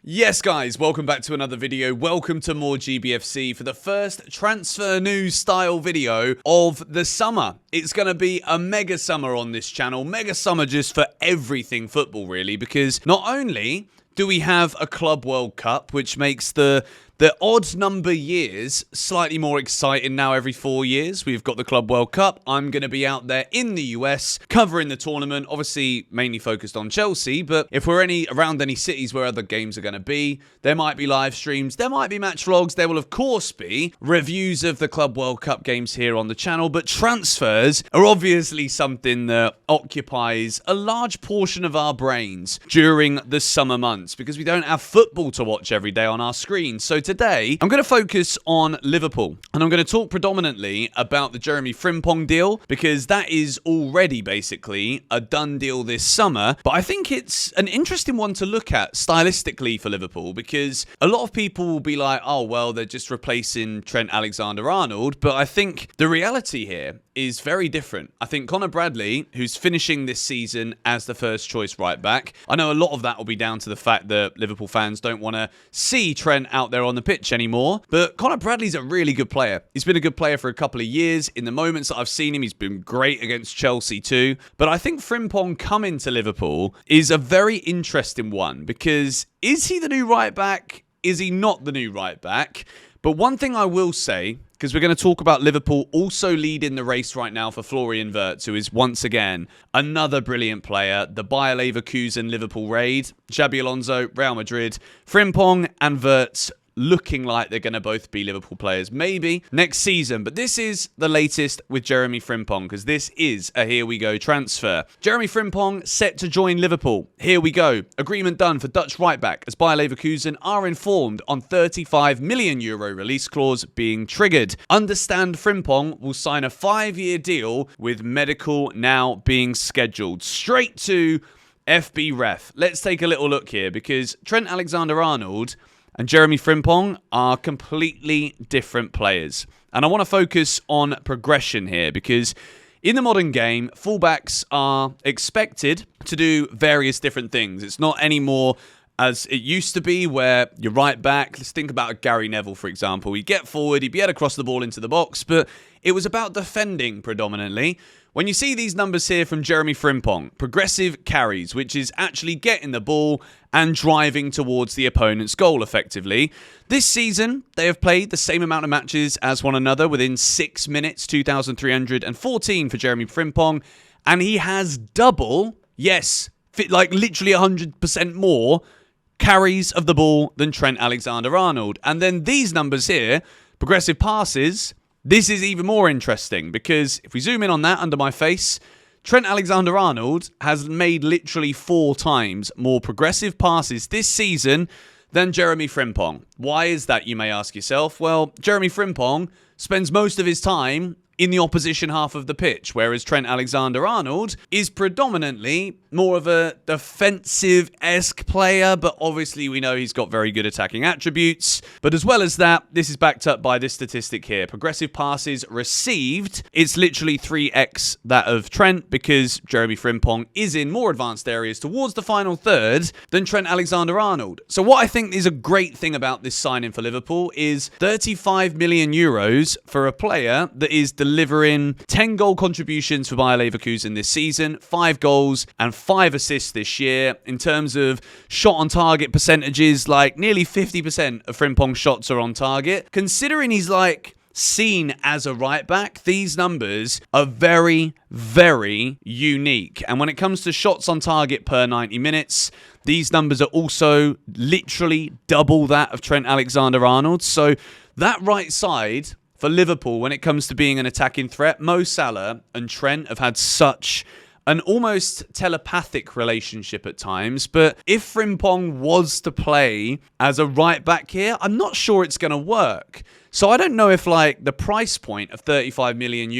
Yes guys, welcome back to another video. Welcome to More GBFC for the first transfer news style video of the summer. It's going to be a mega summer on this channel. Mega summer just for everything football really, because not only do we have a Club World Cup, which makes the odd number years slightly more exciting now every 4 years. We've got the Club World Cup. I'm going to be out there in the US covering the tournament, obviously mainly focused on Chelsea, but if we're around any cities where other games are going to be, there might be live streams, there might be match vlogs, there will of course be reviews of the Club World Cup games here on the channel, but transfers are obviously something that occupies a large portion of our brains during the summer months because we don't have football to watch every day on our screen. So today, I'm going to focus on Liverpool, and I'm going to talk predominantly about the Jeremie Frimpong deal, because that is already basically a done deal this summer, but I think it's an interesting one to look at stylistically for Liverpool, because a lot of people will be like, oh, well, they're just replacing Trent Alexander-Arnold, but I think the reality here is very different. I think Connor Bradley, who's finishing this season as the first choice right back, I know a lot of that will be down to the fact that Liverpool fans don't want to see Trent out there on the pitch anymore, but Connor Bradley's a really good player. He's been a good player for a couple of years. In the moments that I've seen him, he's been great against Chelsea too, but I think Frimpong coming to Liverpool is a very interesting one, because is he the new right back? Is he not the new right back? But one thing I will say, because we're going to talk about Liverpool also leading the race right now for Florian Wirtz, who is once again another brilliant player. The Bayer Leverkusen Liverpool raid, Xabi Alonso, Real Madrid, Frimpong and Wirtz looking like they're going to both be Liverpool players maybe next season. But this is the latest with Jeremie Frimpong, because this is a here we go transfer. Jeremie Frimpong set to join Liverpool. Here we go. Agreement done for Dutch right back, as Bayer Leverkusen are informed on €35 million release clause being triggered. Understand Frimpong will sign a 5-year deal with medical now being scheduled. Straight to FBref. Let's take a little look here, because Trent Alexander-Arnold and Jeremie Frimpong are completely different players. And I want to focus on progression here, because in the modern game, fullbacks are expected to do various different things. It's not anymore as it used to be, where you're right back. Let's think about Gary Neville, for example. He'd get forward, he'd be able to cross the ball into the box, but it was about defending predominantly. When you see these numbers here from Jeremie Frimpong, progressive carries, which is actually getting the ball and driving towards the opponent's goal effectively. This season, they have played the same amount of matches as one another within 6 minutes, 2,314 for Jeremie Frimpong, and he has double, yes, like literally 100% more carries of the ball than Trent Alexander-Arnold. And then these numbers here, progressive passes, this is even more interesting, because if we zoom in on that under my face, Trent Alexander-Arnold has made literally 4 times more progressive passes this season than Jeremie Frimpong. Why is that, you may ask yourself? Well, Jeremie Frimpong spends most of his time in the opposition half of the pitch, whereas Trent Alexander-Arnold is predominantly more of a defensive-esque player, but obviously we know he's got very good attacking attributes. But as well as that, this is backed up by this statistic here. Progressive passes received, it's literally 3x that of Trent, because Jeremie Frimpong is in more advanced areas towards the final third than Trent Alexander-Arnold. So what I think is a great thing about this signing for Liverpool is €35 million for a player that is delivering 10 goal contributions for Bayer Leverkusen this season, 5 goals and 5 assists this year. In terms of shot on target percentages, like nearly 50% of Frimpong's shots are on target. Considering he's like seen as a right back, these numbers are very, very unique. And when it comes to shots on target per 90 minutes, these numbers are also literally double that of Trent Alexander-Arnold. So that right side for Liverpool, when it comes to being an attacking threat, Mo Salah and Trent have had such an almost telepathic relationship at times. But if Frimpong was to play as a right back here, I'm not sure it's going to work. So I don't know if like the price point of €35 million,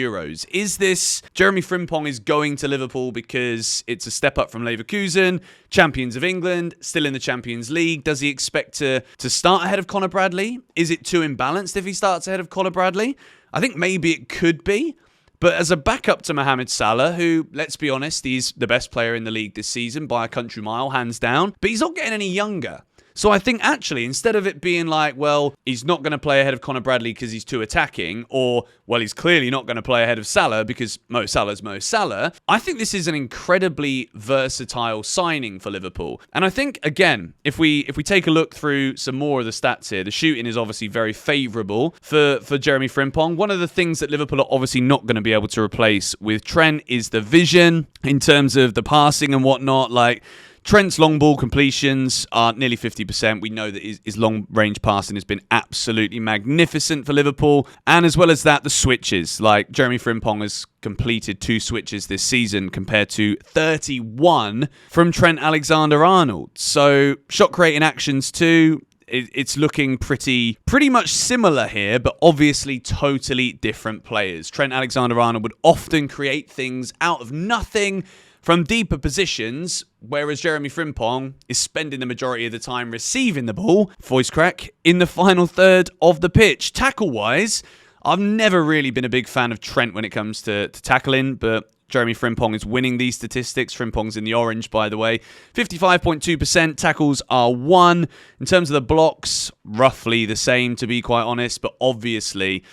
is this Jeremie Frimpong is going to Liverpool because it's a step up from Leverkusen, champions of England, still in the Champions League. Does he expect to start ahead of Connor Bradley? Is it too imbalanced if he starts ahead of Connor Bradley? I think maybe it could be. But as a backup to Mohamed Salah, who, let's be honest, he's the best player in the league this season by a country mile, hands down. But he's not getting any younger. So I think actually, instead of it being like, well, he's not going to play ahead of Conor Bradley because he's too attacking, or, well, he's clearly not going to play ahead of Salah because Mo Salah's Mo Salah, I think this is an incredibly versatile signing for Liverpool. And I think, again, if we take a look through some more of the stats here, the shooting is obviously very favourable for Jeremie Frimpong. One of the things that Liverpool are obviously not going to be able to replace with Trent is the vision in terms of the passing and whatnot. Like, Trent's long ball completions are nearly 50%. We know that his long-range passing has been absolutely magnificent for Liverpool. And as well as that, the switches. Like, Jeremie Frimpong has completed 2 switches this season compared to 31 from Trent Alexander-Arnold. So, shot-creating actions too. It's looking pretty much similar here, but obviously totally different players. Trent Alexander-Arnold would often create things out of nothing from deeper positions, whereas Jeremie Frimpong is spending the majority of the time receiving the ball, voice crack, in the final third of the pitch. Tackle-wise, I've never really been a big fan of Trent when it comes to tackling, but Jeremie Frimpong is winning these statistics. Frimpong's in the orange, by the way. 55.2%. Tackles are 1. In terms of the blocks, roughly the same, to be quite honest, but obviously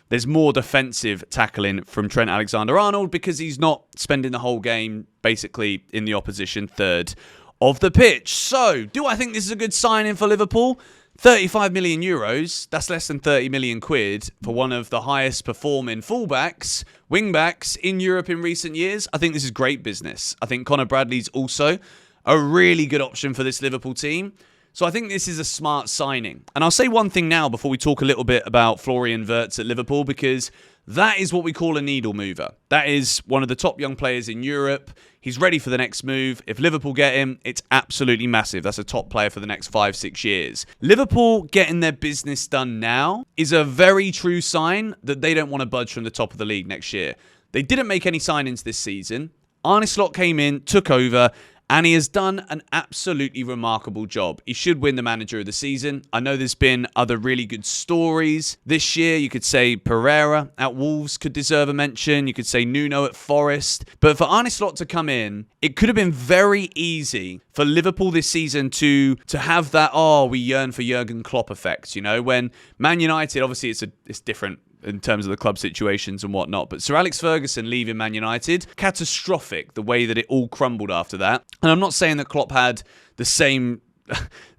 there's more defensive tackling from Trent Alexander-Arnold because he's not spending the whole game basically in the opposition third of the pitch. So, do I think this is a good signing for Liverpool? 35 million euros, that's less than 30 million quid for one of the highest performing fullbacks, wingbacks in Europe in recent years. I think this is great business. I think Conor Bradley's also a really good option for this Liverpool team. So I think this is a smart signing. And I'll say one thing now before we talk a little bit about Florian Wirtz at Liverpool, because that is what we call a needle mover. That is one of the top young players in Europe. He's ready for the next move. If Liverpool get him, it's absolutely massive. That's a top player for the next 5-6 years. Liverpool getting their business done now is a very true sign that they don't want to budge from the top of the league next year. They didn't make any signings this season. Arne Slot came in, took over, and he has done an absolutely remarkable job. He should win the manager of the season. I know there's been other really good stories this year. You could say Pereira at Wolves could deserve a mention. You could say Nuno at Forest. But for Arne Slot to come in, it could have been very easy for Liverpool this season to have that, we yearn for Jurgen Klopp effect. You know, when Man United, obviously it's different in terms of the club situations and whatnot. But Sir Alex Ferguson leaving Man United, catastrophic, the way that it all crumbled after that. And I'm not saying that Klopp had the same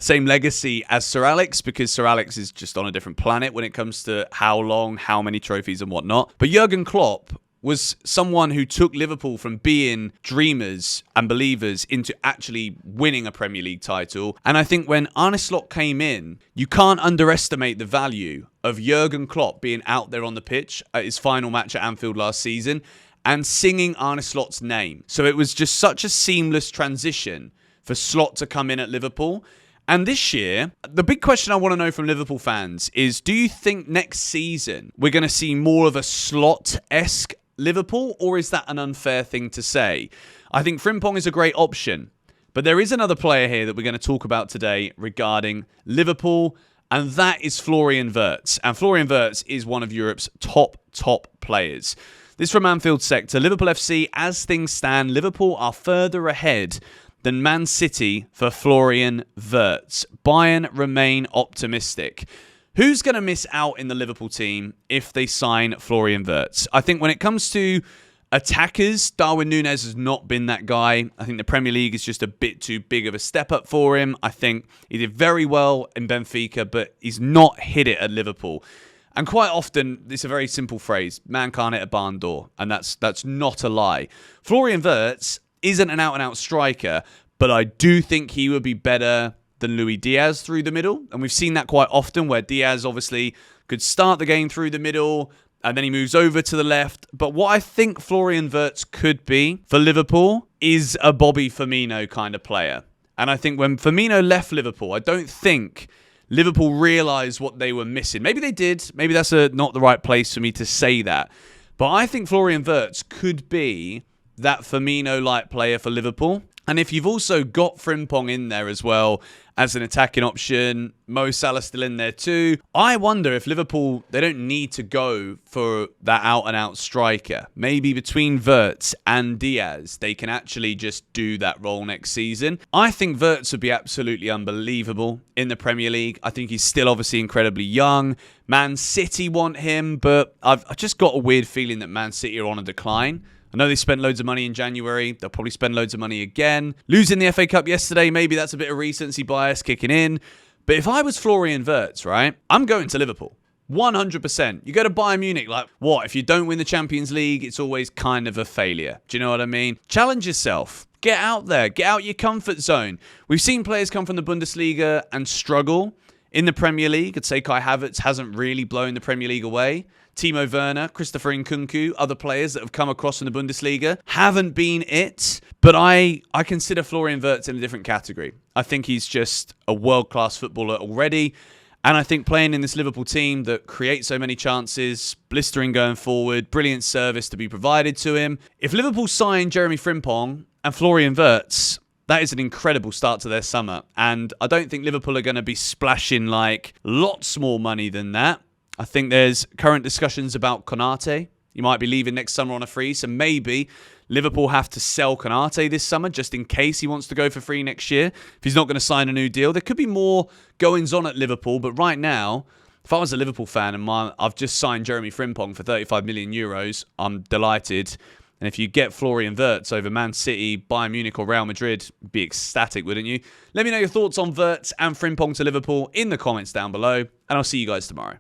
legacy as Sir Alex, because Sir Alex is just on a different planet when it comes to how long, how many trophies and whatnot. But Jurgen Klopp was someone who took Liverpool from being dreamers and believers into actually winning a Premier League title. And I think when Arne Slot came in, you can't underestimate the value of Jurgen Klopp being out there on the pitch at his final match at Anfield last season and singing Arne Slot's name. So it was just such a seamless transition for Slot to come in at Liverpool. And this year, the big question I want to know from Liverpool fans is, do you think next season we're going to see more of a Slot-esque Liverpool, or is that an unfair thing to say? I think Frimpong is a great option, but there is another player here that we're going to talk about today regarding Liverpool, and that is Florian Wirtz. And Florian Wirtz is one of Europe's top players. This from Anfield sector. Liverpool FC, as things stand, Liverpool are further ahead than Man City for Florian Wirtz. Bayern remain optimistic. Who's going to miss out in the Liverpool team if they sign Florian Wirtz? I think when it comes to attackers, Darwin Núñez has not been that guy. I think the Premier League is just a bit too big of a step up for him. I think he did very well in Benfica, but he's not hit it at Liverpool. And quite often, it's a very simple phrase, man can't hit a barn door, and that's not a lie. Florian Wirtz isn't an out-and-out striker, but I do think he would be better than Luis Diaz through the middle. And we've seen that quite often, where Diaz obviously could start the game through the middle and then he moves over to the left. But what I think Florian Wirtz could be for Liverpool is a Bobby Firmino kind of player. And I think when Firmino left Liverpool, I don't think Liverpool realised what they were missing. Maybe they did. Maybe that's not the right place for me to say that. But I think Florian Wirtz could be that Firmino-like player for Liverpool. And if you've also got Frimpong in there as well as an attacking option, Mo Salah still in there too, I wonder if Liverpool, they don't need to go for that out-and-out striker. Maybe between Wirtz and Diaz, they can actually just do that role next season. I think Wirtz would be absolutely unbelievable in the Premier League. I think he's still obviously incredibly young. Man City want him, but I've just got a weird feeling that Man City are on a decline. I know they spent loads of money in January. They'll probably spend loads of money again. Losing the FA Cup yesterday, maybe that's a bit of recency bias kicking in. But if I was Florian Wirtz, right, I'm going to Liverpool. 100%. You go to Bayern Munich, like, what? If you don't win the Champions League, it's always kind of a failure. Do you know what I mean? Challenge yourself. Get out there. Get out your comfort zone. We've seen players come from the Bundesliga and struggle in the Premier League. I'd say Kai Havertz hasn't really blown the Premier League away. Timo Werner, Christopher Nkunku, other players that have come across from the Bundesliga haven't been it. But I consider Florian Wirtz in a different category. I think he's just a world-class footballer already. And I think playing in this Liverpool team that creates so many chances, blistering going forward, brilliant service to be provided to him. If Liverpool sign Jeremie Frimpong and Florian Wirtz, that is an incredible start to their summer. And I don't think Liverpool are going to be splashing like lots more money than that. I think there's current discussions about Konate. He might be leaving next summer on a free, so maybe Liverpool have to sell Konate this summer just in case he wants to go for free next year. If he's not going to sign a new deal, there could be more goings on at Liverpool. But right now, if I was a Liverpool fan and I've just signed Jeremie Frimpong for 35 million euros, I'm delighted. And if you get Florian Wirtz over Man City, Bayern Munich or Real Madrid, be ecstatic, wouldn't you? Let me know your thoughts on Wirtz and Frimpong to Liverpool in the comments down below, and I'll see you guys tomorrow.